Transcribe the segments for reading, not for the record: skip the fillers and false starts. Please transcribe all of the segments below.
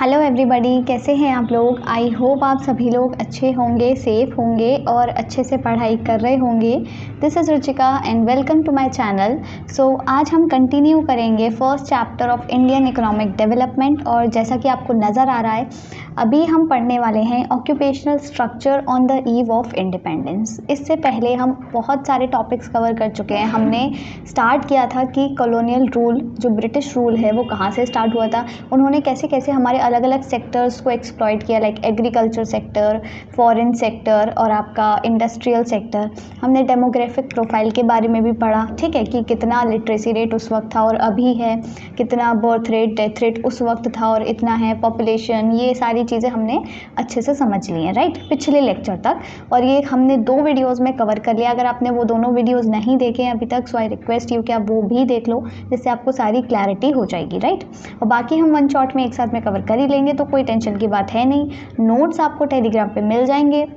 Hello everybody, कैसे हैं आप लोग। आई होप आप सभी लोग अच्छे होंगे, सेफ होंगे और अच्छे से पढ़ाई कर रहे होंगे। This is Ruchika and welcome to my channel. So आज हम कंटिन्यू करेंगे first chapter of Indian economic development. और जैसा कि आपको नज़र आ रहा है, अभी हम पढ़ने वाले हैं occupational structure on the eve of independence. इससे पहले हम बहुत सारे टॉपिक्स कवर कर चुके हैं। हमने स्टार्ट किया था कि कॉलोनियल रूल, जो ब्रिटिश रूल है, वो कहाँ से स्टार्ट हुआ था, उन्होंने कैसे कैसे हमारे अलग अलग सेक्टर्स को एक्सप्लॉइट किया, like agriculture sector, foreign sector और आपका इंडस्ट्रियल सेक्टर। हमने डेमोग्राफिक प्रोफाइल के बारे में भी पढ़ा, ठीक है, कि कितना लिटरेसी रेट उस वक्त था और अभी है, कितना बर्थ रेट, डेथ रेट उस वक्त था और इतना है, पॉपुलेशन, ये सारी चीज़ें हमने अच्छे से समझ ली हैं, राइट, पिछले लेक्चर तक। और ये हमने 2 वीडियोस में कवर कर लिया। अगर आपने वो दोनों वीडियोस नहीं देखे हैं अभी तक, सो आई रिक्वेस्ट यू कि आप वो भी देख लो, जिससे आपको सारी क्लैरिटी हो जाएगी, राइट। और बाकी हम वन शॉट में एक साथ में कवर कर ही लेंगे, तो कोई टेंशन की बात है नहीं। नोट्स आपको टेलीग्राम पे मिल जाएंगे।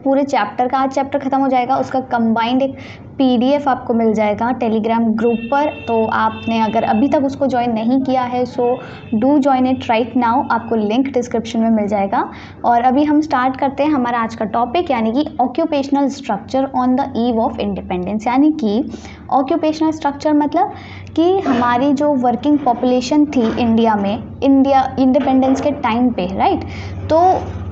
पूरे चैप्टर का, आज चैप्टर खत्म हो जाएगा, उसका कंबाइंड एक PDF आपको मिल जाएगा टेलीग्राम ग्रुप पर। तो आपने अगर अभी तक उसको ज्वाइन नहीं किया है, so do join it right now. आपको लिंक डिस्क्रिप्शन में मिल जाएगा। और अभी हम स्टार्ट करते हैं हमारा आज का टॉपिक, यानी कि occupational structure on the eve of independence. यानी कि ऑक्यूपेशनल स्ट्रक्चर मतलब कि हमारी जो वर्किंग पॉपुलेशन थी इंडिया में, इंडिपेंडेंस के टाइम पे, राइट। तो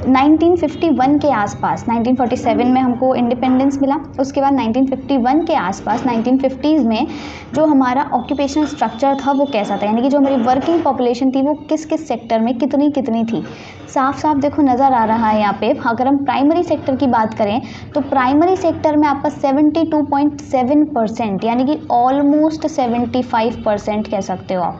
1951 के आसपास, 1947 में हमको इंडिपेंडेंस मिला, उसके बाद 1951 के आसपास 1950s में जो हमारा ऑक्यूपेशनल स्ट्रक्चर था वो कैसा था, यानी कि जो हमारी वर्किंग पॉपुलेशन थी वो किस किस सेक्टर में कितनी कितनी थी। साफ साफ देखो नज़र आ रहा है यहाँ पे। अगर हम प्राइमरी सेक्टर की बात करें तो प्राइमरी सेक्टर में आपका 72.7%, यानी कि ऑलमोस्ट 75% कह सकते हो आप,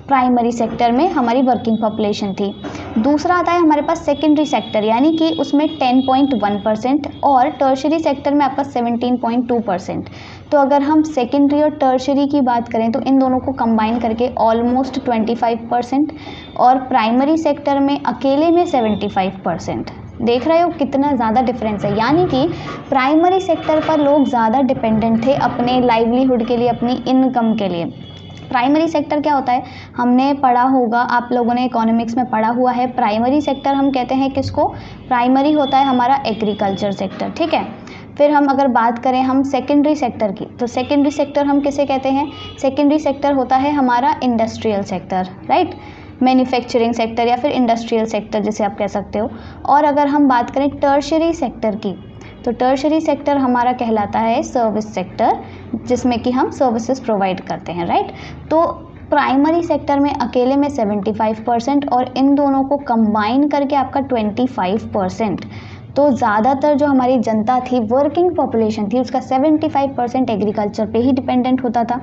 प्राइमरी सेक्टर में हमारी वर्किंग पॉपुलेशन थी। दूसरा आता है हमारे पास सेकेंडरी सेक्टर, यानी कि उसमें 10.1% और टर्शरी सेक्टर में आपका 17.2%। तो अगर हम सेकेंडरी और टर्शरी की बात करें तो इन दोनों को कंबाइन करके ऑलमोस्ट 25% और प्राइमरी सेक्टर में अकेले में 75%। देख रहे हो कितना ज़्यादा डिफरेंस है। यानी कि प्राइमरी सेक्टर पर लोग ज़्यादा डिपेंडेंट थे अपने लाइवलीहुड के लिए, अपनी इनकम के लिए। प्राइमरी सेक्टर क्या होता है, हमने पढ़ा होगा, आप लोगों ने इकोनॉमिक्स में पढ़ा हुआ है। प्राइमरी सेक्टर हम कहते हैं किसको, प्राइमरी होता है हमारा एग्रीकल्चर सेक्टर, ठीक है। फिर हम अगर बात करें हम सेकेंडरी सेक्टर की, तो सेकेंडरी सेक्टर हम किसे कहते हैं, सेकेंडरी सेक्टर होता है हमारा industrial sector, right, manufacturing sector या फिर इंडस्ट्रियल सेक्टर जिसे आप कह सकते हो। और अगर हम बात करें टर्शरी सेक्टर की, तो टर्शरी सेक्टर हमारा कहलाता है सर्विस सेक्टर, जिसमें कि हम सर्विसेज प्रोवाइड करते हैं, राइट। तो प्राइमरी सेक्टर में अकेले में 75% और इन दोनों को कंबाइन करके आपका 25%। तो ज़्यादातर जो हमारी जनता थी, वर्किंग पॉपुलेशन थी, उसका 75% एग्रीकल्चर पे ही डिपेंडेंट होता था।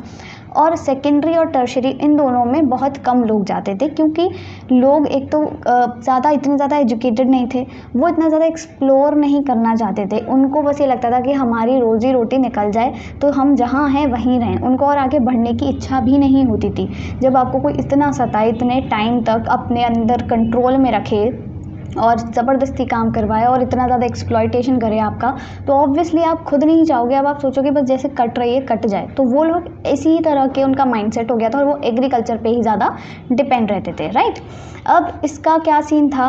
और सेकेंडरी और टर्शरी इन दोनों में बहुत कम लोग जाते थे, क्योंकि लोग एक तो इतने ज़्यादा एजुकेटेड नहीं थे, वो इतना ज़्यादा एक्सप्लोर नहीं करना चाहते थे। उनको बस ये लगता था कि हमारी रोज़ी रोटी निकल जाए तो हम जहाँ हैं वहीं रहें। उनको और आगे बढ़ने की इच्छा भी नहीं होती थी। जब आपको कोई इतना सताए, इतने टाइम तक अपने अंदर कंट्रोल में रखे और ज़बरदस्ती काम करवाए और इतना ज़्यादा एक्सप्लॉयटेशन करे आपका, तो ऑब्वियसली आप खुद नहीं चाहोगे। अब आप सोचोगे बस जैसे कट रही है कट जाए। तो वो लोग इसी तरह के उनका माइंडसेट हो गया था और वो एग्रीकल्चर पे ही ज़्यादा डिपेंड रहते थे, राइट। अब इसका क्या सीन था,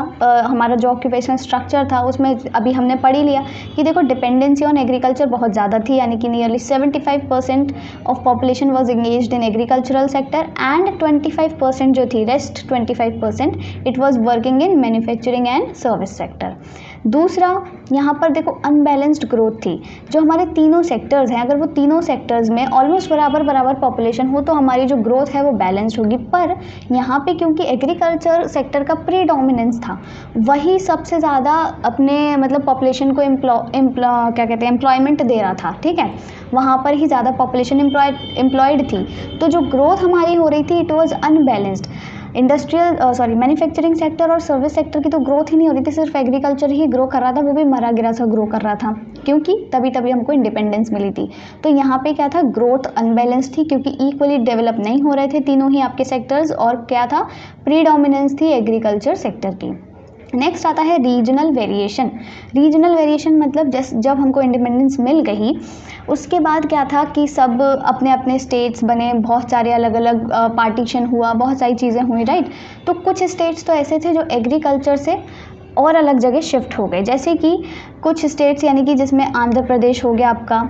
हमारा जो ऑक्यूपेशनल स्ट्रक्चर था उसमें अभी हमने पढ़ ही लिया कि देखो डिपेंडेंसी ऑन एग्रीकल्चर बहुत ज़्यादा थी, यानी कि nearly 75% of population was engaged in agricultural sector and 25% जो थी, rest 25% it was working in manufacturing and service sector. दूसरा, यहाँ पर देखो अनबैलेंस्ड ग्रोथ थी। जो हमारे तीनों सेक्टर्स हैं, अगर वो तीनों सेक्टर्स में ऑलमोस्ट बराबर पॉपुलेशन हो तो हमारी जो ग्रोथ है वो बैलेंस्ड होगी। पर यहाँ पे क्योंकि एग्रीकल्चर सेक्टर का प्रीडोमिनेंस था, वही सबसे ज़्यादा अपने मतलब पॉपुलेशन को एम्प्लॉयमेंट दे रहा था, ठीक है, वहाँ पर ही ज़्यादा पॉपुलेशन एम्प्लॉयड थी। तो जो ग्रोथ हमारी हो रही थी it was unbalanced. Manufacturing sector और सर्विस सेक्टर की तो ग्रोथ ही नहीं हो रही थी, सिर्फ एग्रीकल्चर ही ग्रो कर रहा था, वो भी मरा गिरा सा ग्रो कर रहा था, क्योंकि तभी हमको इंडिपेंडेंस मिली थी। तो यहाँ पे क्या था, ग्रोथ अनबैलेंस थी, क्योंकि इक्वली डेवलप नहीं हो रहे थे तीनों ही आपके सेक्टर्स, और क्या था, प्रीडोमिनेंस थी एग्रीकल्चर सेक्टर की। नेक्स्ट आता है रीजनल वेरिएशन। रीजनल वेरिएशन मतलब जब हमको इंडिपेंडेंस मिल गई उसके बाद क्या था कि सब अपने अपने स्टेट्स बने, बहुत सारे अलग अलग पार्टीशन हुआ, बहुत सारी चीज़ें हुई, राइट। तो कुछ स्टेट्स तो ऐसे थे जो एग्रीकल्चर से और अलग जगह शिफ्ट हो गए, जैसे कि कुछ स्टेट्स यानी कि जिसमें आंध्र प्रदेश हो गया आपका,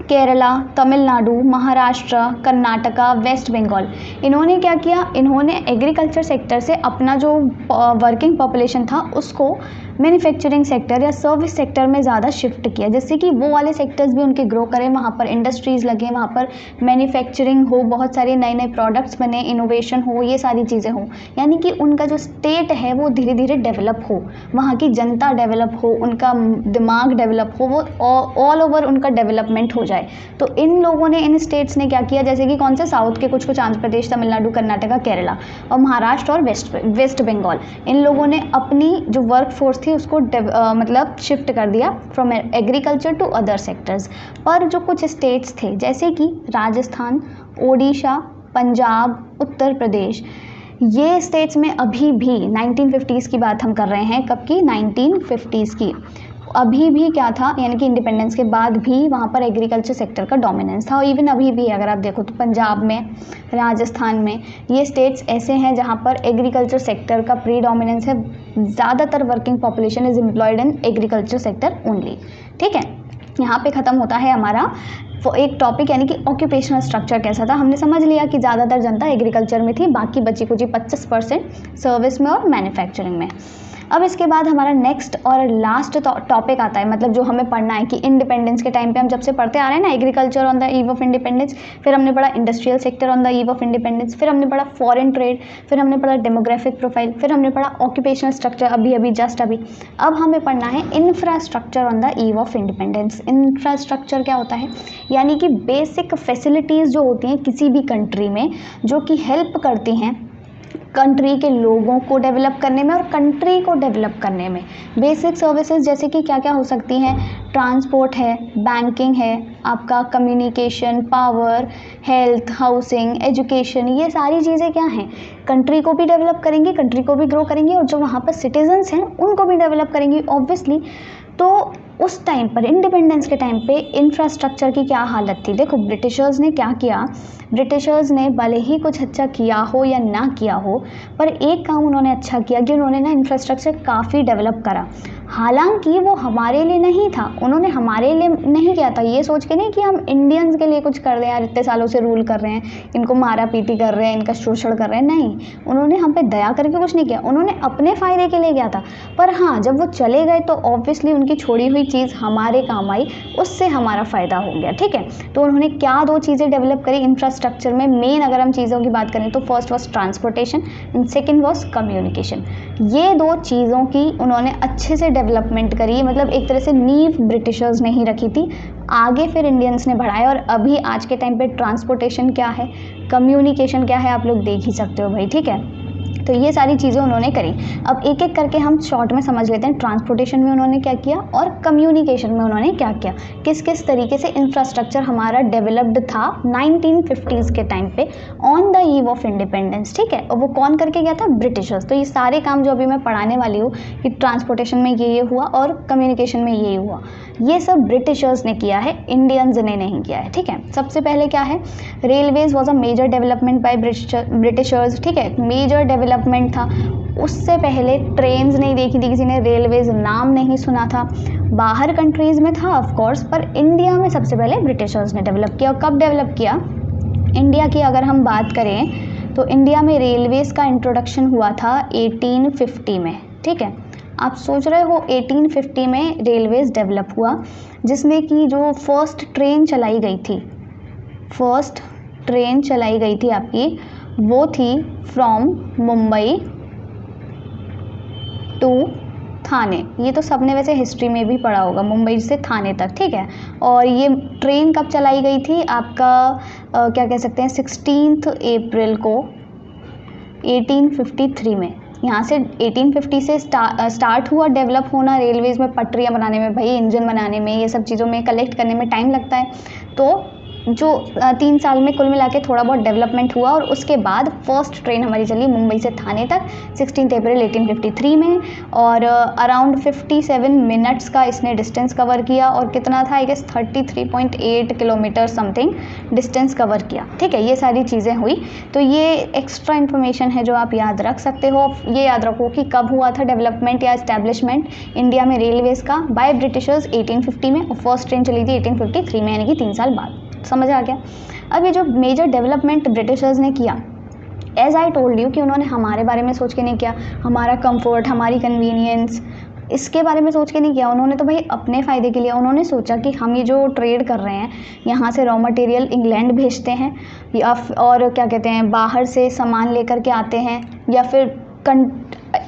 केरला, तमिलनाडु, महाराष्ट्र, कर्नाटका, वेस्ट बंगाल। इन्होंने क्या किया, इन्होंने एग्रीकल्चर सेक्टर से अपना जो वर्किंग पॉपुलेशन था उसको मैन्युफैक्चरिंग सेक्टर या सर्विस सेक्टर में ज़्यादा शिफ्ट किया, जिससे कि वो वाले सेक्टर्स भी उनके ग्रो करें, वहाँ पर इंडस्ट्रीज़ लगे, वहाँ पर मैन्युफैक्चरिंग हो, बहुत सारे नए नए प्रोडक्ट्स बने, इनोवेशन हो, ये सारी चीज़ें हो, यानी कि उनका जो स्टेट है वो धीरे धीरे डेवलप हो, वहाँ की जनता डेवलप हो, उनका दिमाग डेवलप हो, वो ऑल ओवर उनका डेवलपमेंट हो जाए। तो इन लोगों ने, इन स्टेट्स ने क्या किया, जैसे कि कौन से साउथ के कुछ आंध्र प्रदेश, तमिलनाडु, कर्नाटका, केरला और महाराष्ट्र और वेस्ट बंगाल, इन लोगों ने अपनी जो वर्क फोर्स थी उसको मतलब शिफ्ट कर दिया from agriculture to other sectors. पर जो कुछ स्टेट्स थे जैसे कि राजस्थान, ओडिशा, पंजाब, उत्तर प्रदेश, ये स्टेट्स में अभी भी 1950s की बात हम कर रहे हैं, कब की, 1950s की, अभी भी क्या था, यानी कि इंडिपेंडेंस के बाद भी वहाँ पर एग्रीकल्चर सेक्टर का डोमिनेंस था। और इवन अभी भी अगर आप देखो तो पंजाब में, राजस्थान में, ये स्टेट्स ऐसे हैं जहाँ पर एग्रीकल्चर सेक्टर का प्री डोमिनेंस है, ज़्यादातर working population is employed in agriculture sector only, ठीक है। यहाँ पे ख़त्म होता है हमारा वो एक टॉपिक, यानी कि ऑक्यूपेशनल स्ट्रक्चर कैसा था। हमने समझ लिया कि ज़्यादातर जनता एग्रीकल्चर में थी, बाकी बची कुछ 25% सर्विस में और मैन्युफैक्चरिंग में। अब इसके बाद हमारा नेक्स्ट और लास्ट टॉपिक आता है, मतलब जो हमें पढ़ना है कि इंडिपेंडेंस के टाइम पे हम जब से पढ़ते आ रहे हैं ना, agriculture on the eve of independence, फिर हमने पढ़ा industrial sector on the eve of independence, फिर हमने पढ़ा फॉरेन ट्रेड, फिर हमने पढ़ा डेमोग्राफिक प्रोफाइल, फिर हमने पढ़ा ऑक्यूपेशनल स्ट्रक्चर अभी जस्ट अभी। अब हमें पढ़ना है infrastructure on the eve of independence. Infrastructure क्या होता है, यानी कि बेसिक फैसिलिटीज़ जो होती हैं किसी भी कंट्री में, जो कि हेल्प करती हैं कंट्री के लोगों को डेवलप करने में और कंट्री को डेवलप करने में। बेसिक सर्विसेज जैसे कि क्या क्या हो सकती हैं, ट्रांसपोर्ट है, बैंकिंग है, आपका communication, power, health, housing, education, ये सारी चीज़ें क्या हैं, कंट्री को भी डेवलप करेंगी, कंट्री को भी ग्रो करेंगी और जो वहाँ पर सिटीजन्स हैं उनको भी डेवलप करेंगी ऑब्वियसली। तो उस टाइम पर इंडिपेंडेंस के टाइम पे इंफ्रास्ट्रक्चर की क्या हालत थी, देखो ब्रिटिशर्स ने क्या किया, ब्रिटिशर्स ने भले ही कुछ अच्छा किया हो या ना किया हो, पर एक काम उन्होंने अच्छा किया कि उन्होंने ना इंफ्रास्ट्रक्चर काफ़ी डेवलप करा। हालांकि वो हमारे लिए नहीं था, उन्होंने हमारे लिए नहीं किया था, ये सोच के नहीं कि हम इंडियंस के लिए कुछ कर रहे हैं यार, इतने सालों से रूल कर रहे हैं, इनको मारा पीटी कर रहे हैं, इनका शोषण कर रहे हैं, नहीं, उन्होंने हम पे दया करके कुछ नहीं किया, उन्होंने अपने फ़ायदे के लिए किया था। पर हाँ, जब वो चले गए तो ऑब्वियसली उनकी छोड़ी हुई चीज़ हमारे काम आई, उससे हमारा फ़ायदा हो गया, ठीक है। तो उन्होंने क्या दो चीज़ें डेवलप करी इंफ्रास्ट्रक्चर में, मेन अगर हम चीज़ों की बात करें तो first was transportation and second was communication. ये दो चीज़ों की उन्होंने अच्छे से डेवलपमेंट करी, मतलब एक तरह से नींव ब्रिटिशर्स ने ही रखी थी, आगे फिर इंडियंस ने बढ़ाया। और अभी आज के टाइम पे ट्रांसपोर्टेशन क्या है, कम्युनिकेशन क्या है, आप लोग देख ही सकते हो भाई, ठीक है। तो ये सारी चीज़ें उन्होंने करी। अब एक एक करके हम शॉर्ट में समझ लेते हैं, ट्रांसपोर्टेशन में उन्होंने क्या किया और कम्युनिकेशन में उन्होंने क्या किया, किस किस तरीके से इंफ्रास्ट्रक्चर हमारा डेवलप्ड था 1950s के टाइम पे on the eve of independence, ठीक है। और वो कौन करके गया था, ब्रिटिशर्स। तो ये सारे काम जो अभी मैं पढ़ाने वाली हूँ कि ट्रांसपोर्टेशन में ये हुआ और कम्युनिकेशन में ये हुआ, ये सब ब्रिटिशर्स ने किया है, इंडियंस ने नहीं किया है, ठीक है। सबसे पहले क्या है, railways was a major development by Britishers, ठीक है, मेजर डेवलपमेंट था। उससे पहले ट्रेन्स नहीं देखी थी किसी ने, रेलवेज नाम नहीं सुना था, बाहर कंट्रीज़ में था ऑफ कोर्स, पर इंडिया में सबसे पहले ब्रिटिशर्स ने डेवलप किया। और कब डेवलप किया, इंडिया की अगर हम बात करें तो इंडिया में रेलवेज़ का इंट्रोडक्शन हुआ था 1850 में, ठीक है। आप सोच रहे हो 1850 में रेलवेज़ डेवलप हुआ, जिसमें कि जो फर्स्ट ट्रेन चलाई गई थी, फर्स्ट ट्रेन चलाई गई थी आपकी, वो थी फ्रॉम मुंबई टू थाने। ये तो सबने वैसे हिस्ट्री में भी पढ़ा होगा, मुंबई से थाने तक, ठीक है। और ये ट्रेन कब चलाई गई थी, आपका क्या कह सकते हैं, 16 अप्रैल को 1853 में। यहाँ से 1850 से स्टार्ट हुआ डेवलप होना रेलवेज़ में, पटरियाँ बनाने में भाई, इंजन बनाने में, ये सब चीज़ों में कलेक्ट करने में टाइम लगता है। तो जो 3 साल में कुल मिला के थोड़ा बहुत डेवलपमेंट हुआ, और उसके बाद फर्स्ट ट्रेन हमारी चली मुंबई से थाने तक 16 अप्रैल 1853 में, और अराउंड 57 मिनट्स का इसने डिस्टेंस कवर किया, और कितना था, I guess 33.8 kilometre something distance cover किया। ठीक है, ये सारी चीज़ें हुई। तो ये एक्स्ट्रा इन्फॉर्मेशन है जो आप याद रख सकते हो। ये याद रखो कि कब हुआ था डेवलपमेंट या एस्टैब्लिशमेंट इंडिया में रेलवेज़ का, बाय ब्रिटिशर्स 1850 में, और फर्स्ट ट्रेन चली थी 1853 में, यानी कि 3 साल बाद। समझ आ गया। अब ये जो मेजर डेवलपमेंट ब्रिटिशर्स ने किया, एज आई टोल्ड यू कि उन्होंने हमारे बारे में सोच के नहीं किया, हमारा कंफर्ट, हमारी कन्वीनियंस, इसके बारे में सोच के नहीं किया। उन्होंने तो भाई अपने फ़ायदे के लिए उन्होंने सोचा कि हम ये जो ट्रेड कर रहे हैं, यहाँ से रॉ मटेरियल इंग्लैंड भेजते हैं, या और क्या कहते हैं, बाहर से सामान लेकर के आते हैं, या फिर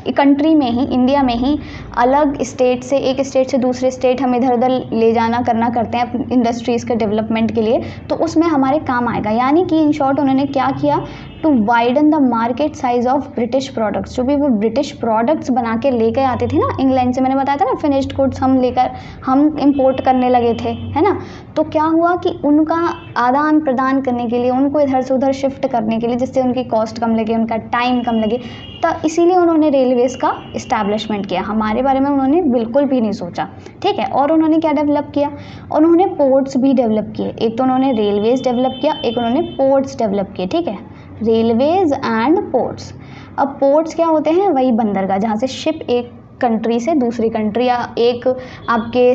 कंट्री में ही, इंडिया में ही अलग स्टेट से, एक स्टेट से दूसरे स्टेट हम इधर उधर ले जाना करना करते हैं इंडस्ट्रीज़ के डेवलपमेंट के लिए, तो उसमें हमारे काम आएगा। यानी कि इन शॉर्ट उन्होंने क्या किया, to widen the market size of British products. जो भी वो ब्रिटिश प्रोडक्ट्स बना के लेकर आते थे ना इंग्लैंड से, मैंने बताया था ना, फिनिश्ड गुड्स हम इंपोर्ट करने लगे थे, है ना। तो क्या हुआ कि उनका आदान प्रदान करने के लिए, उनको इधर से उधर शिफ्ट करने के लिए, जिससे उनकी कॉस्ट कम लगे, उनका टाइम कम लगे, तो इसीलिए उन्होंने रेलवेज़ का इस्टेब्लिशमेंट किया। हमारे बारे में उन्होंने बिल्कुल भी नहीं सोचा। ठीक है, और उन्होंने क्या डेवलप किया, उन्होंने पोर्ट्स भी डेवलप किए। एक तो उन्होंने रेलवेज़ डेवलप किया, एक उन्होंने पोर्ट्स डेवलप किए। ठीक है, रेलवेज एंड पोर्ट्स। अब पोर्ट्स क्या होते हैं, वही बंदरगाह जहाँ से शिप एक कंट्री से दूसरी कंट्री, या एक आपके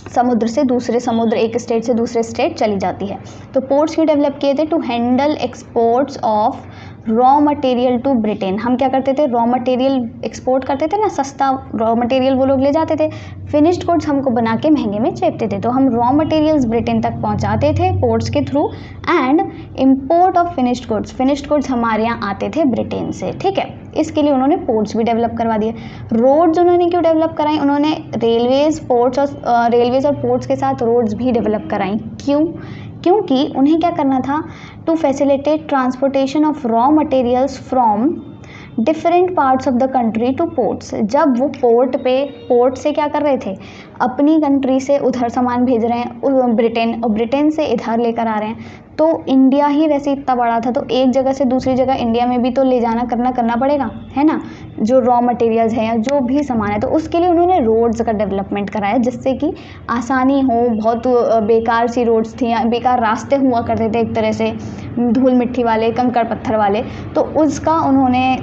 समुद्र से दूसरे समुद्र, एक स्टेट से दूसरे स्टेट चली जाती है। तो पोर्ट्स क्यों डेवलप किए थे, to handle exports of raw material to Britain. हम क्या करते थे, रॉ मटेरियल एक्सपोर्ट करते थे ना, सस्ता रॉ मटेरियल वो लोग ले जाते थे, फिनिश्ड गुड्स हमको बना के महंगे में बेचते थे, तो हम रॉ मटेरियल्स ब्रिटेन तक पहुंचाते थे पोर्ट्स के through, and import of finished goods हमारे यहाँ आते थे ब्रिटेन से। ठीक है, इसके लिए उन्होंने पोर्ट्स भी डेवलप करवा दिए। रोड्स उन्होंने क्यों डेवलप कराई, उन्होंने रेलवेज और पोर्ट्स के साथ रोड्स भी डेवलप कराई। क्योंकि उन्हें क्या करना था, to facilitate transportation of raw materials from different parts of the country to ports. जब वो पोर्ट से क्या कर रहे थे, अपनी कंट्री से उधर सामान भेज रहे हैं ब्रिटेन, और ब्रिटेन से इधर लेकर आ रहे हैं, तो इंडिया ही वैसे इतना बड़ा था, तो एक जगह से दूसरी जगह इंडिया में भी तो ले जाना करना पड़ेगा, है ना, जो रॉ मटेरियल्स हैं या जो भी सामान है। तो उसके लिए उन्होंने रोड्स का डेवलपमेंट कराया, जिससे कि आसानी हो। बहुत बेकार सी रोड्स थी, बेकार रास्ते हुआ करते थे एक तरह से, धूल मिट्टी वाले, कंकड़ पत्थर वाले, तो उसका उन्होंने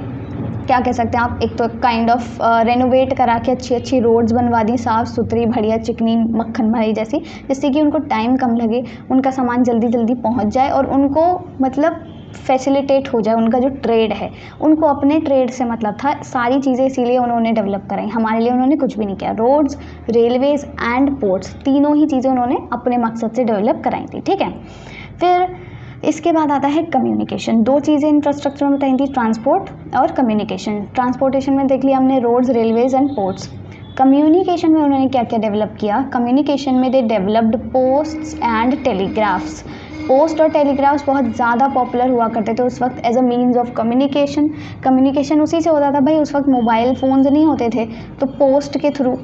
क्या कह सकते हैं आप, एक तो काइंड ऑफ रेनोवेट करा के अच्छी रोड्स बनवा दी, साफ़ सुथरी, बढ़िया, चिकनी, मक्खन भरी जैसी, जिससे कि उनको टाइम कम लगे, उनका सामान जल्दी पहुंच जाए, और उनको मतलब फैसिलिटेट हो जाए उनका जो ट्रेड है। उनको अपने ट्रेड से मतलब था, सारी चीज़ें इसीलिए उन्होंने डेवलप कराई। हमारे लिए उन्होंने कुछ भी नहीं किया। रोड्स, रेलवेज़ एंड पोर्ट्स, तीनों ही चीज़ें उन्होंने अपने मकसद से डेवलप कराई थी। ठीक है, फिर इसके बाद आता है कम्युनिकेशन। दो चीज़ें इंफ्रास्ट्रक्चर में बताई थी, ट्रांसपोर्ट और कम्युनिकेशन। ट्रांसपोर्टेशन में देख लिया हमने roads, railways and ports. Communication में उन्होंने क्या क्या डेवलप किया, कम्युनिकेशन में they developed posts and telegraphs. Post और टेलीग्राफ्स बहुत ज़्यादा पॉपुलर हुआ करते थे उस वक्त as a means of communication उसी से होता था भाई। उस वक्त मोबाइल फ़ोन्स नहीं होते थे, तो पोस्ट के थ्रू,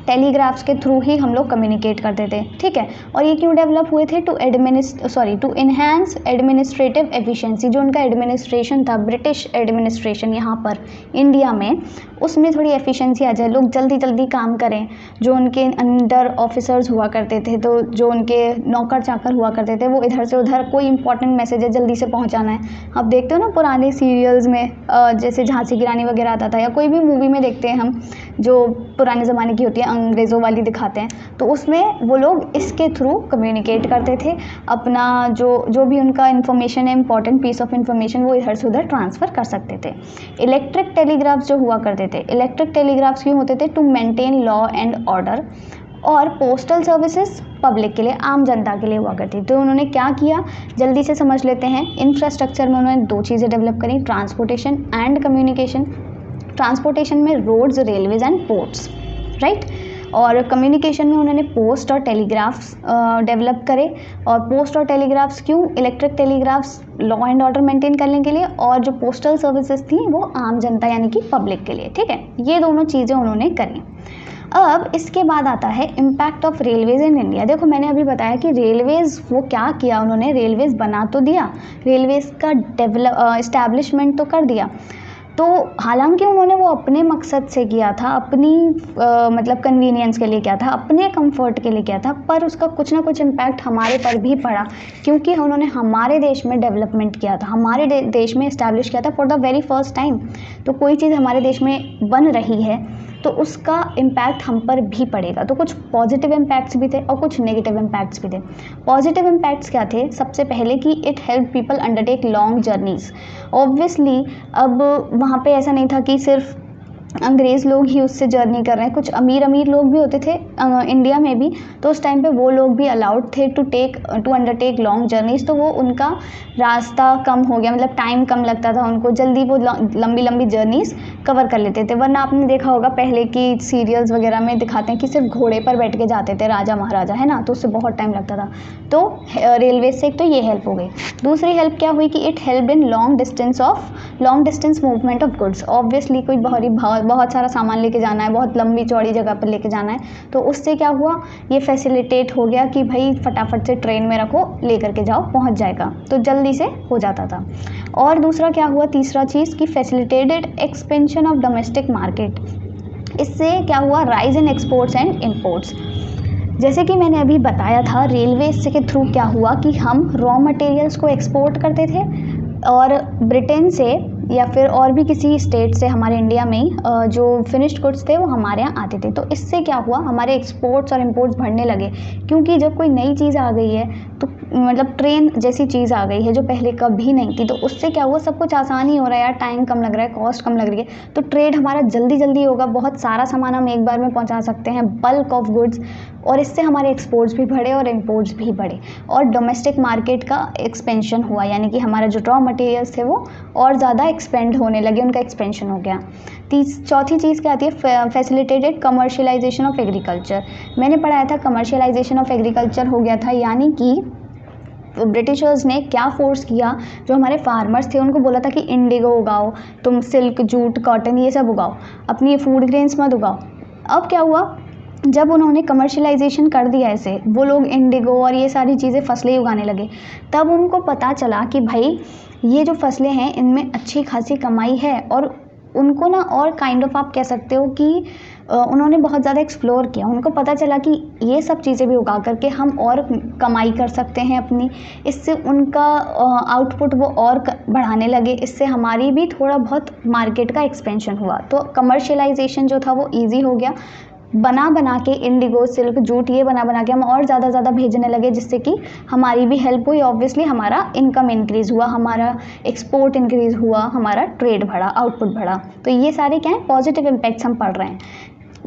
टेलीग्राफ्स के थ्रू ही हम लोग कम्युनिकेट करते थे। ठीक है, और ये क्यों डेवलप हुए थे, टू इन्हांस एडमिनिस्ट्रेटिव एफिशिएंसी। जो उनका एडमिनिस्ट्रेशन था, ब्रिटिश एडमिनिस्ट्रेशन यहाँ पर इंडिया में, उसमें थोड़ी एफिशिएंसी आ जाए, लोग जल्दी काम करें। जो उनके अंडर ऑफिसर्स हुआ करते थे, तो जो उनके नौकर चाकर हुआ करते थे, वो इधर से उधर कोई इंपॉर्टेंट मैसेज है जल्दी से पहुँचाना है। आप देखते हो ना पुराने सीरियल्स में, जैसे झांसी की रानी वगैरह आता था, या कोई भी मूवी में देखते हैं हम जो पुराने ज़माने की होती है, अंग्रेज़ों वाली दिखाते हैं, तो उसमें वो लोग इसके थ्रू कम्युनिकेट करते थे अपना जो भी उनका इन्फॉर्मेशन है, इंपॉर्टेंट पीस ऑफ इन्फॉर्मेशन, वो इधर से उधर ट्रांसफ़र कर सकते थे। इलेक्ट्रिक टेलीग्राफ्स जो हुआ करते थे, इलेक्ट्रिक टेलीग्राफ्स क्यों होते थे, to maintain law and order. और पोस्टल सर्विसेज पब्लिक के लिए, आम जनता के लिए हुआ करती। तो उन्होंने क्या किया, जल्दी से समझ लेते हैं। इंफ्रास्ट्रक्चर में उन्होंने दो चीज़ें डेवलप करी, ट्रांसपोर्टेशन एंड कम्युनिकेशन। ट्रांसपोर्टेशन में roads, railways and ports, right. और कम्युनिकेशन में उन्होंने पोस्ट और टेलीग्राफ्स डेवलप करे। और पोस्ट और टेलीग्राफ्स क्यों, electric telegraphs law and order maintain करने के लिए, और जो पोस्टल सर्विसेज थी वो आम जनता यानी कि पब्लिक के लिए। ठीक है, ये दोनों चीज़ें उन्होंने करी। अब इसके बाद आता है impact of railways in India. देखो मैंने अभी बताया कि रेलवेज़ वो क्या किया, उन्होंने रेलवेज़ बना तो दिया, रेलवेज़ का इस्टेब्लिशमेंट तो कर दिया, तो हालांकि उन्होंने वो अपने मकसद से किया था, अपनी मतलब कन्वीनियंस के लिए किया था, अपने कंफर्ट के लिए किया था, पर उसका कुछ ना कुछ इम्पैक्ट हमारे पर भी पड़ा, क्योंकि उन्होंने हमारे देश में डेवलपमेंट किया था, हमारे देश में इस्टेब्लिश किया था for the very first time. तो कोई चीज़ हमारे देश में बन रही है तो उसका इम्पैक्ट हम पर भी पड़ेगा। तो कुछ पॉजिटिव इम्पैक्ट्स भी थे और कुछ नेगेटिव इम्पैक्ट्स भी थे। पॉजिटिव इम्पैक्ट्स क्या थे? सबसे पहले कि it help people undertake long journeys. Obviously अब वहाँ पे ऐसा नहीं था कि सिर्फ अंग्रेज़ लोग ही उससे जर्नी कर रहे हैं, कुछ अमीर लोग भी होते थे इंडिया में भी, तो उस टाइम पे वो लोग भी अलाउड थे टू अंडरटेक लॉन्ग जर्नीज़। तो वो उनका रास्ता कम हो गया, मतलब टाइम कम लगता था उनको, जल्दी वो लंबी जर्नीज़ कवर कर लेते थे। वरना आपने देखा होगा पहले की सीरियल्स वगैरह में दिखाते हैं कि सिर्फ घोड़े पर बैठ के जाते थे राजा महाराजा, है ना, तो उससे बहुत टाइम लगता था। तो रेलवे से एक तो ये हेल्प हो गई। दूसरी हेल्प क्या हुई कि it help in long distance movement of goods. Obviously कोई बहुत सारा सामान लेके जाना है, बहुत लंबी चौड़ी जगह पर लेके जाना है, तो उससे क्या हुआ, ये फैसिलिटेट हो गया कि भाई फटाफट से ट्रेन में रखो, ले करके जाओ, पहुंच जाएगा, तो जल्दी से हो जाता था। और दूसरा क्या हुआ, तीसरा चीज़ कि facilitated expansion of domestic market. इससे क्या हुआ, rise in exports and imports. जैसे कि मैंने अभी बताया था, रेलवे के थ्रू क्या हुआ कि हम रॉ मटेरियल्स को एक्सपोर्ट करते थे और ब्रिटेन से या फिर और भी किसी स्टेट से हमारे इंडिया में जो फिनिश्ड गुड्स थे वो हमारे यहाँ आते थे। तो इससे क्या हुआ, हमारे एक्सपोर्ट्स और इंपोर्ट्स बढ़ने लगे, क्योंकि जब कोई नई चीज़ आ गई है तो मतलब ट्रेन जैसी चीज़ आ गई है जो पहले कभी नहीं थी, तो उससे क्या हुआ, सब कुछ आसान ही हो रहा है यार, टाइम कम लग रहा है, कॉस्ट कम लग रही है, तो ट्रेड हमारा जल्दी होगा, बहुत सारा सामान हम एक बार में पहुँचा सकते हैं, बल्क ऑफ गुड्स, और इससे हमारे एक्सपोर्ट्स भी बढ़े और इंपोर्ट्स भी बढ़े और डोमेस्टिक मार्केट का एक्सपेंशन हुआ, यानी कि हमारे जो रॉ मटेरियल्स थे वो और ज़्यादा एक्सपेंड होने लगे, उनका एक्सपेंशन हो गया। चौथी चीज़ क्या आती है, फैसिलिटेटेड कमर्शियलाइजेशन ऑफ एग्रीकल्चर। मैंने पढ़ाया था कमर्शियलाइजेशन ऑफ एग्रीकल्चर हो गया था, यानी कि ब्रिटिशर्स ने क्या फोर्स किया, जो हमारे फार्मर्स थे उनको बोला था कि इंडिगो उगाओ, तुम सिल्क, जूट, कॉटन ये सब उगाओ, अपनी फूड ग्रेन्स मत उगाओ। अब क्या हुआ, जब उन्होंने कमर्शियलाइजेशन कर दिया ऐसे, वो लोग इंडिगो और ये सारी चीज़ें फसलें उगाने लगे, तब उनको पता चला कि भाई ये जो फसलें हैं इनमें अच्छी खासी कमाई है, और उनको ना और काइंड ऑफ आप कह सकते हो कि उन्होंने बहुत ज़्यादा एक्सप्लोर किया, उनको पता चला कि ये सब चीज़ें भी उगा करके हम और कमाई कर सकते हैं अपनी, इससे उनका आउटपुट वो और बढ़ाने लगे, इससे हमारी भी थोड़ा बहुत मार्केट का एक्सपेंशन हुआ। तो कमर्शियलाइजेशन जो था वो ईजी हो गया, बना के इंडिगो, सिल्क, जूट ये बना के हम और ज़्यादा भेजने लगे, जिससे कि हमारी भी हेल्प हुई, ऑब्वियसली हमारा इनकम इंक्रीज़ हुआ, हमारा एक्सपोर्ट इंक्रीज़ हुआ, हमारा ट्रेड बढ़ा, आउटपुट बढ़ा। तो ये सारे क्या हैं, पॉजिटिव इम्पैक्ट्स हम पढ़ रहे हैं।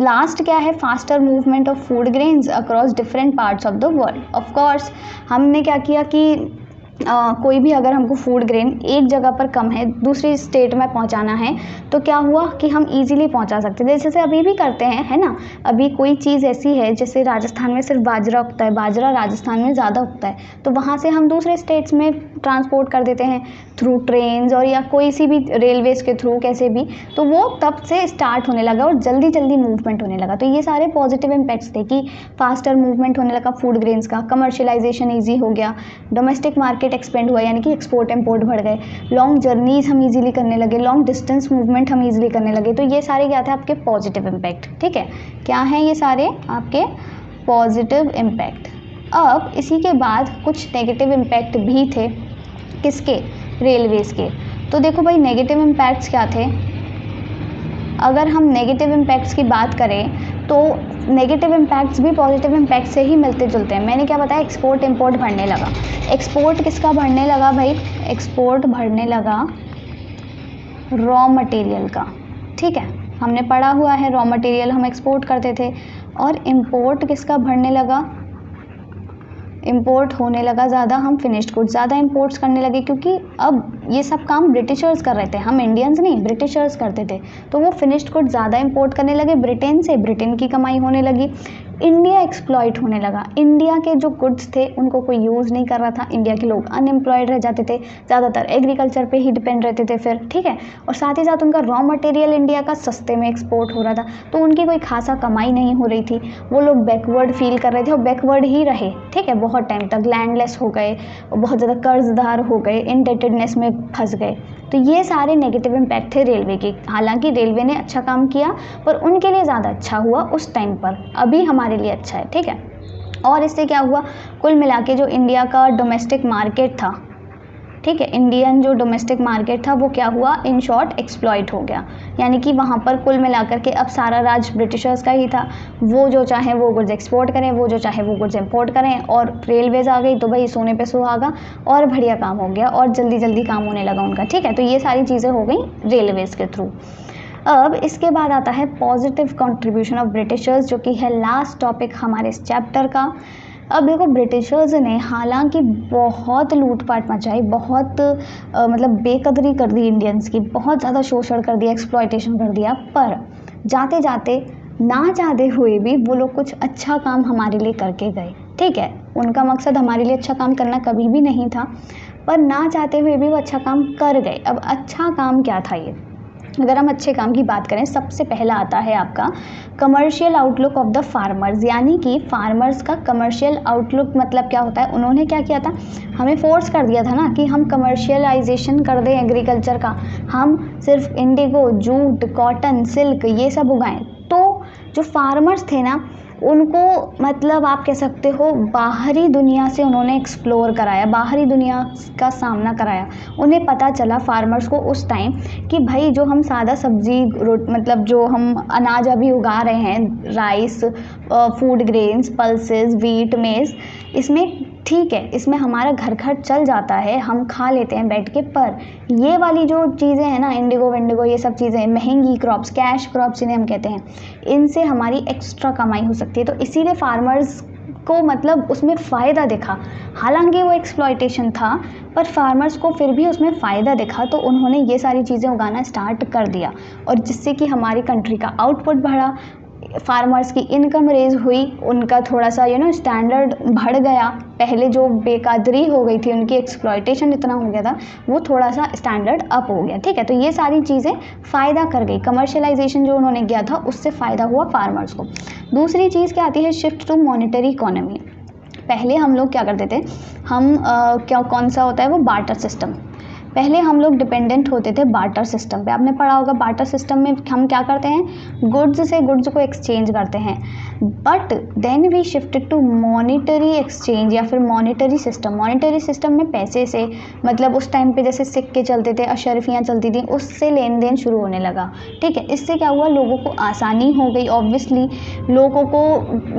लास्ट क्या है, faster movement of food grains across different parts of the world. Of course हमने क्या किया कि कोई भी अगर हमको फूड ग्रेन एक जगह पर कम है, दूसरी स्टेट में पहुंचाना है, तो क्या हुआ कि हम इजीली पहुंचा सकते हैं, जैसे अभी भी करते हैं, है ना। अभी कोई चीज़ ऐसी है, जैसे राजस्थान में सिर्फ बाजरा उगता है, बाजरा राजस्थान में ज़्यादा उगता है, तो वहाँ से हम दूसरे स्टेट्स में ट्रांसपोर्ट कर देते हैं थ्रू ट्रेन्स और या कोई सी भी रेलवेज़ के थ्रू, कैसे भी, तो वो तब से स्टार्ट होने लगा और जल्दी मूवमेंट होने लगा। तो ये सारे पॉजिटिव इम्पैक्ट्स थे कि फास्टर मूवमेंट होने लगा फूड ग्रेन्स का, कमर्शियलाइजेशन ईजी हो गया, डोमेस्टिक मार्केट एक्सपेंड हुआ, यानी कि एक्सपोर्ट इंपोर्ट बढ़ गए, लॉन्ग जर्नीज हम इजीली करने लगे, लॉन्ग डिस्टेंस मूवमेंट हम इजीली करने लगे। तो ये सारे क्या थे, आपके पॉजिटिव इम्पैक्ट। ठीक है, क्या हैं ये सारे आपके पॉजिटिव इम्पैक्ट। अब इसी के बाद कुछ नेगेटिव इम्पैक्ट भी थे, किसके, रेलवेज़ के। तो देखो भाई नेगेटिव इम्पैक्ट्स क्या थे, अगर हम नेगेटिव इम्पैक्ट्स की बात करें तो नेगेटिव इम्पैक्ट्स भी पॉजिटिव इम्पैक्ट से ही मिलते जुलते हैं। मैंने क्या बताया, एक्सपोर्ट इंपोर्ट बढ़ने लगा। एक्सपोर्ट किसका बढ़ने लगा भाई, एक्सपोर्ट बढ़ने लगा रॉ मटेरियल का। ठीक है, हमने पढ़ा हुआ है रॉ मटेरियल हम एक्सपोर्ट करते थे। और इंपोर्ट किसका बढ़ने लगा, इंपोर्ट होने लगा ज़्यादा, हम फिनिश्ड गुड्स ज़्यादा इंपोर्ट्स करने लगे, क्योंकि अब ये सब काम ब्रिटिशर्स कर रहे थे, हम इंडियंस नहीं, ब्रिटिशर्स करते थे। तो वो फिनिश्ड गुड्स ज़्यादा इंपोर्ट करने लगे ब्रिटेन से, ब्रिटेन की कमाई होने लगी। इंडिया एक्सप्लॉइट होने लगा। इंडिया के जो गुड्स थे उनको कोई यूज़ नहीं कर रहा था, इंडिया के लोग अनएम्प्लॉयड रह जाते थे, ज़्यादातर एग्रीकल्चर पे ही डिपेंड रहते थे फिर, ठीक है। और साथ ही साथ उनका रॉ मटेरियल इंडिया का सस्ते में एक्सपोर्ट हो रहा था, तो उनकी कोई खासा कमाई नहीं हो रही थी। वो लोग बैकवर्ड फील कर रहे थे और बैकवर्ड ही रहे, ठीक है, बहुत टाइम तक लैंडलेस हो गए, बहुत ज़्यादा कर्जदार हो गए, इंडेटेडनेस में फंस गए। तो ये सारे नेगेटिव इम्पैक्ट थे रेलवे के। हालांकि रेलवे ने अच्छा काम किया, पर उनके लिए ज़्यादा अच्छा हुआ उस टाइम पर, अभी हमारे लिए अच्छा है, ठीक है। और इससे क्या हुआ, कुल मिला के जो इंडिया का डोमेस्टिक मार्केट था, ठीक है, इंडियन जो डोमेस्टिक मार्केट था वो क्या हुआ, इन शॉर्ट एक्सप्लॉइट हो गया। यानी कि वहाँ पर कुल मिलाकर के अब सारा राज ब्रिटिशर्स का ही था। वो जो चाहे वो गुड्स एक्सपोर्ट करें, वो जो चाहे वो गुड्स इंपोर्ट करें, और रेलवेज आ गई तो भाई सोने पे सुहागा, और बढ़िया काम हो गया और जल्दी जल्दी काम होने लगा उनका, ठीक है। तो ये सारी चीज़ें हो गई रेलवेज के थ्रू। अब इसके बाद आता है पॉजिटिव कंट्रीब्यूशन ऑफ ब्रिटिशर्स, जो कि है लास्ट टॉपिक हमारे इस चैप्टर का। अब देखो, ब्रिटिशर्स ने हालांकि बहुत लूटपाट मचाई, बहुत मतलब बेकदरी कर दी इंडियंस की, बहुत ज़्यादा शोषण कर दिया, एक्सप्लॉयटेशन कर दिया, पर जाते जाते ना चाहते हुए भी वो लोग कुछ अच्छा काम हमारे लिए करके गए, ठीक है। उनका मकसद हमारे लिए अच्छा काम करना कभी भी नहीं था, पर ना चाहते हुए भी वो अच्छा काम कर गए। अब अच्छा काम क्या था ये, अगर हम अच्छे काम की बात करें, सबसे पहला आता है आपका commercial outlook of the farmers, यानी कि फार्मर्स का कमर्शियल आउटलुक मतलब क्या होता है, उन्होंने क्या किया था, हमें फोर्स कर दिया था ना कि हम कमर्शियलाइजेशन कर दें एग्रीकल्चर का, हम सिर्फ इंडिगो, जूट, कॉटन, सिल्क ये सब उगाएं। तो जो फार्मर्स थे ना, उनको मतलब आप कह सकते हो बाहरी दुनिया से उन्होंने एक्सप्लोर कराया, बाहरी दुनिया का सामना कराया। उन्हें पता चला फार्मर्स को उस टाइम कि भाई जो हम सादा सब्जी मतलब जो हम अनाज अभी उगा रहे हैं, rice, food grains, pulses, wheat, मेज़, इसमें ठीक है, इसमें हमारा घर खर्च चल जाता है, हम खा लेते हैं बैठ के, पर ये वाली जो चीज़ें हैं ना, इंडिगो विंडिगो ये सब चीज़ें, महंगी क्रॉप्स, कैश क्रॉप्स जिन्हें हम कहते हैं, इनसे हमारी एक्स्ट्रा कमाई हो सकती है। तो इसीलिए फार्मर्स को मतलब उसमें फ़ायदा दिखा। हालांकि वो एक्सप्लॉयटेशन था, पर फार्मर्स को फिर भी उसमें फ़ायदा दिखा, तो उन्होंने ये सारी चीज़ें उगाना स्टार्ट कर दिया, और जिससे कि हमारी कंट्री का आउटपुट बढ़ा, फार्मर्स की इनकम रेज हुई, उनका थोड़ा सा स्टैंडर्ड बढ़ गया। पहले जो बेकदरी हो गई थी, उनकी एक्सप्लॉयटेशन इतना हो गया था, वो थोड़ा सा स्टैंडर्ड अप हो गया, ठीक है। तो ये सारी चीज़ें फ़ायदा कर गई, कमर्शलाइजेशन जो उन्होंने किया था उससे फ़ायदा हुआ फार्मर्स को। दूसरी चीज़ क्या आती है, शिफ्ट टू मॉनेटरी इकोनॉमी। पहले हम लोग क्या करते थे, हम कौन सा होता है वो, बार्टर सिस्टम। पहले हम लोग डिपेंडेंट होते थे बार्टर सिस्टम पे। आपने पढ़ा होगा बार्टर सिस्टम में हम क्या करते हैं, गुड्स से गुड्स को एक्सचेंज करते हैं। But then we shifted to monetary exchange या फिर मॉनिटरी सिस्टम। मॉनिटरी सिस्टम में पैसे से मतलब उस टाइम पे जैसे सिक्के चलते थे, अशरफियाँ चलती थी, उससे लेन देन शुरू होने लगा, ठीक है। इससे क्या हुआ, लोगों को आसानी हो गई, ऑब्वियसली लोगों को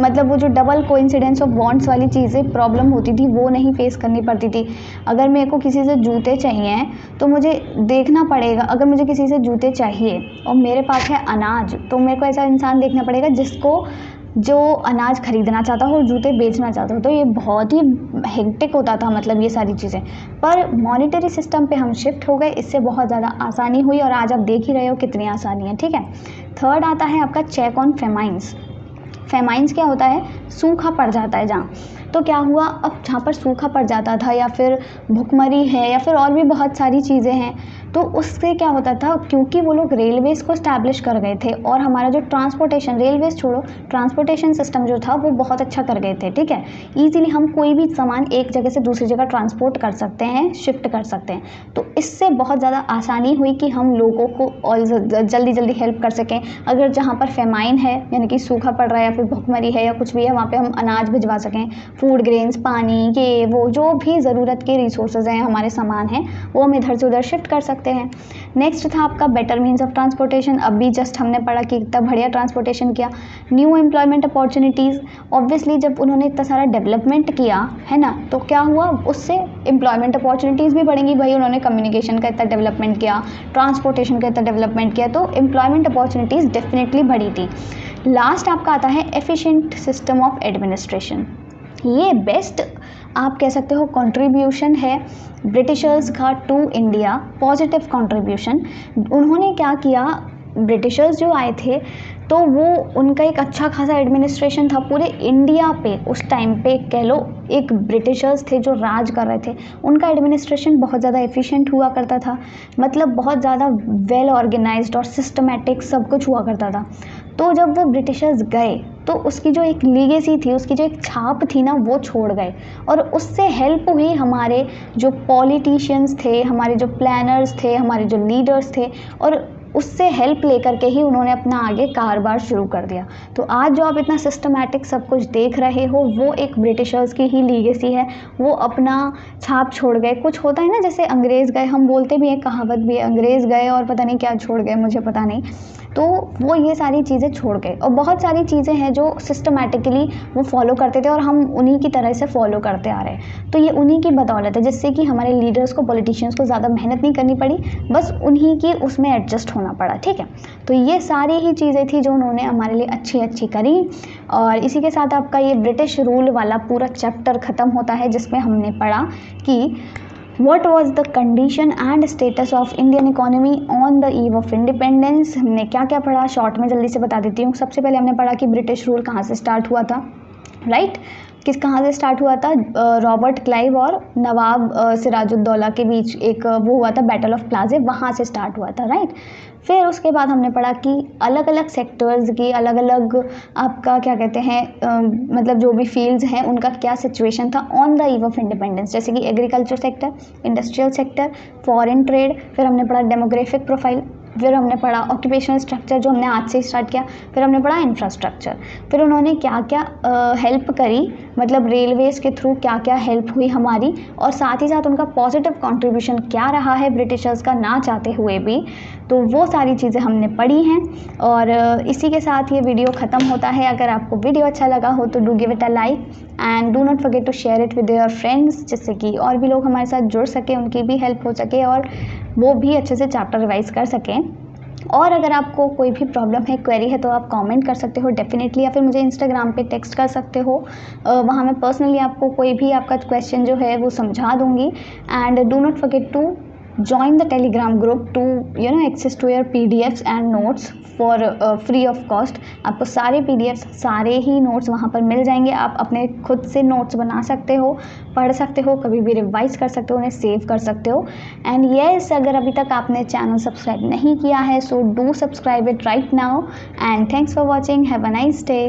मतलब वो जो डबल कोइंसिडेंस ऑफ बॉन्ड्स वाली चीज़ें प्रॉब्लम होती थी वो नहीं फेस करनी पड़ती थी। अगर मेरे को किसी से जूते चाहिए तो मुझे देखना पड़ेगा, अगर मुझे किसी से जूते चाहिए और मेरे पास है अनाज, तो मेरे को ऐसा इंसान देखना पड़ेगा जिसको जो अनाज खरीदना चाहता हो और जूते बेचना चाहता हो। तो ये बहुत ही हेक्टिक होता था, मतलब ये सारी चीज़ें। पर मॉनिटरी सिस्टम पे हम शिफ्ट हो गए, इससे बहुत ज़्यादा आसानी हुई, और आज आप देख ही रहे हो कितनी आसानी है, ठीक है। थर्ड आता है आपका चेक ऑन फेमाइंस। फेमाइंस क्या होता है, सूखा पड़ जाता है जहाँ, तो क्या हुआ, अब जहाँ पर सूखा पड़ जाता था या फिर भुखमरी है या फिर और भी बहुत सारी चीज़ें हैं, तो उससे क्या होता था, क्योंकि वो लोग रेलवेज़ को स्टैब्लिश कर गए थे, और हमारा जो ट्रांसपोर्टेशन, रेलवेज़ छोड़ो, ट्रांसपोर्टेशन सिस्टम जो था वो बहुत अच्छा कर गए थे, ठीक है। ईजिली हम कोई भी सामान एक जगह से दूसरी जगह ट्रांसपोर्ट कर सकते हैं, शिफ्ट कर सकते हैं। तो इससे बहुत ज़्यादा आसानी हुई कि हम लोगों को और जल्दी जल्दी हेल्प कर सकें। अगर जहाँ पर फेमाइन है, यानी कि सूखा पड़ रहा है या फिर भुखमरी है या कुछ भी है, वहाँ पे हम अनाज भिजवा सकें, फूड ग्रेन्स, पानी, ये वो जो भी ज़रूरत के रिसोर्सेज हैं, हमारे सामान हैं, वो हम इधर से उधर शिफ्ट कर सकते हैं। नेक्स्ट था आपका बेटर मीन्स ऑफ ट्रांसपोर्टेशन। अभी जस्ट हमने पढ़ा कि इतना बढ़िया ट्रांसपोर्टेशन किया। न्यू एम्प्लॉयमेंट अपॉर्चुनिटीज़, ऑब्वियसली जब उन्होंने इतना सारा डेवलपमेंट किया है ना, तो क्या हुआ, उससे एम्प्लॉयमेंट अपॉर्चुनिटीज़ भी बढ़ेंगी। भाई उन्होंने कम्युनिकेशन का इतना डेवलपमेंट किया, ट्रांसपोर्टेशन का इतना डेवलपमेंट किया, तो एम्प्लॉयमेंट अपॉर्चुनिटीज़ डेफिनेटली बढ़ी थी। लास्ट आपका आता है एफिशिएंट सिस्टम ऑफ एडमिनिस्ट्रेशन। ये बेस्ट आप कह सकते हो कंट्रीब्यूशन है ब्रिटिशर्स का टू इंडिया, पॉजिटिव कंट्रीब्यूशन। उन्होंने क्या किया, ब्रिटिशर्स जो आए थे तो वो उनका एक अच्छा खासा एडमिनिस्ट्रेशन था पूरे इंडिया पे। उस टाइम पे कह लो एक ब्रिटिशर्स थे जो राज कर रहे थे, उनका एडमिनिस्ट्रेशन बहुत ज़्यादा एफिशिएंट हुआ करता था, मतलब बहुत ज़्यादा वेल ऑर्गेनाइज्ड और सिस्टमेटिक सब कुछ हुआ करता था। तो जब वो ब्रिटिशर्स गए तो उसकी जो एक लीगेसी थी, उसकी जो एक छाप थी ना, वो छोड़ गए। और उससे हेल्प हुई हमारे जो पॉलिटिशियंस थे, हमारे जो प्लानर्स थे, हमारे जो लीडर्स थे, और उससे हेल्प लेकर के ही उन्होंने अपना आगे कारोबार शुरू कर दिया। तो आज जो आप इतना सिस्टमैटिक सब कुछ देख रहे हो वो एक ब्रिटिशर्स की ही लीगेसी है। वो अपना छाप छोड़ गए। कुछ होता है ना, जैसे अंग्रेज़ गए, हम बोलते भी हैं, कहावत भी है, अंग्रेज़ गए और पता नहीं क्या छोड़ गए, मुझे पता नहीं। तो वो ये सारी चीज़ें छोड़ गए और बहुत सारी चीज़ें हैं जो सिस्टमैटिकली वो फॉलो करते थे और हम उन्हीं की तरह से फॉलो करते आ रहे हैं। तो ये उन्हीं की बदौलत है, जिससे कि हमारे लीडर्स को, पॉलिटिशियंस को ज़्यादा मेहनत नहीं करनी पड़ी, बस उन्हीं की उसमें एडजस्ट होना पड़ा। ठीक है, तो ये सारी ही चीज़ें थी जो उन्होंने हमारे लिए अच्छी अच्छी करी। और इसी के साथ आपका ये ब्रिटिश रूल वाला पूरा चैप्टर ख़त्म होता है, जिसमें हमने पढ़ा कि What was the condition and status of Indian economy on the eve of independence। हमने क्या क्या पढ़ा, शॉर्ट में जल्दी से बता देती हूँ। सबसे पहले हमने पढ़ा कि ब्रिटिश रूल कहाँ से स्टार्ट हुआ था, राइट। कहाँ से स्टार्ट हुआ था, रॉबर्ट क्लाइव और नवाब सिराजुद्दौला के बीच एक वो हुआ था, बैटल ऑफ प्लाजे, वहाँ से स्टार्ट हुआ था, राइट। फिर उसके बाद हमने पढ़ा कि अलग अलग सेक्टर्स की अलग अलग आपका क्या कहते हैं, मतलब जो भी फील्ड्स हैं उनका क्या सिचुएशन था on the eve of independence, जैसे कि agriculture sector, industrial sector, foreign trade. फिर हमने पढ़ा डेमोग्राफिक प्रोफाइल। फिर हमने पढ़ा ऑक्यूपेशनल स्ट्रक्चर, जो हमने आज से स्टार्ट किया। फिर हमने पढ़ा इंफ्रास्ट्रक्चर। फिर उन्होंने क्या क्या हेल्प करी, मतलब रेलवेज़ के थ्रू क्या क्या हेल्प हुई हमारी, और साथ ही साथ उनका पॉजिटिव कंट्रीब्यूशन क्या रहा है ब्रिटिशर्स का, ना चाहते हुए भी। तो वो सारी चीज़ें हमने पढ़ी हैं। और इसी के साथ ये वीडियो ख़त्म होता है। अगर आपको वीडियो अच्छा लगा हो तो do give it a like and do not forget to share it with your friends, जिससे कि और भी लोग हमारे साथ जुड़ सके, उनकी भी हेल्प हो सके और वो भी अच्छे से चैप्टर रिवाइज कर सकें। और अगर आपको कोई भी प्रॉब्लम है, क्वेरी है, तो आप कमेंट कर सकते हो डेफिनेटली, या फिर मुझे इंस्टाग्राम पे टेक्स्ट कर सकते हो। वहाँ मैं पर्सनली आपको कोई भी आपका क्वेश्चन जो है वो समझा दूँगी। And do not forget to join the telegram group to access to your pdfs and notes for free of cost। आपको सारे pdfs, सारे ही नोट्स वहाँ पर मिल जाएंगे। आप अपने खुद से नोट्स बना सकते हो, पढ़ सकते हो, कभी भी रिवाइज कर सकते हो, उन्हें सेव कर सकते हो। एंड येस, अगर अभी तक आपने चैनल सब्सक्राइब नहीं किया है so do subscribe it right now. And thanks for watching, have a nice day.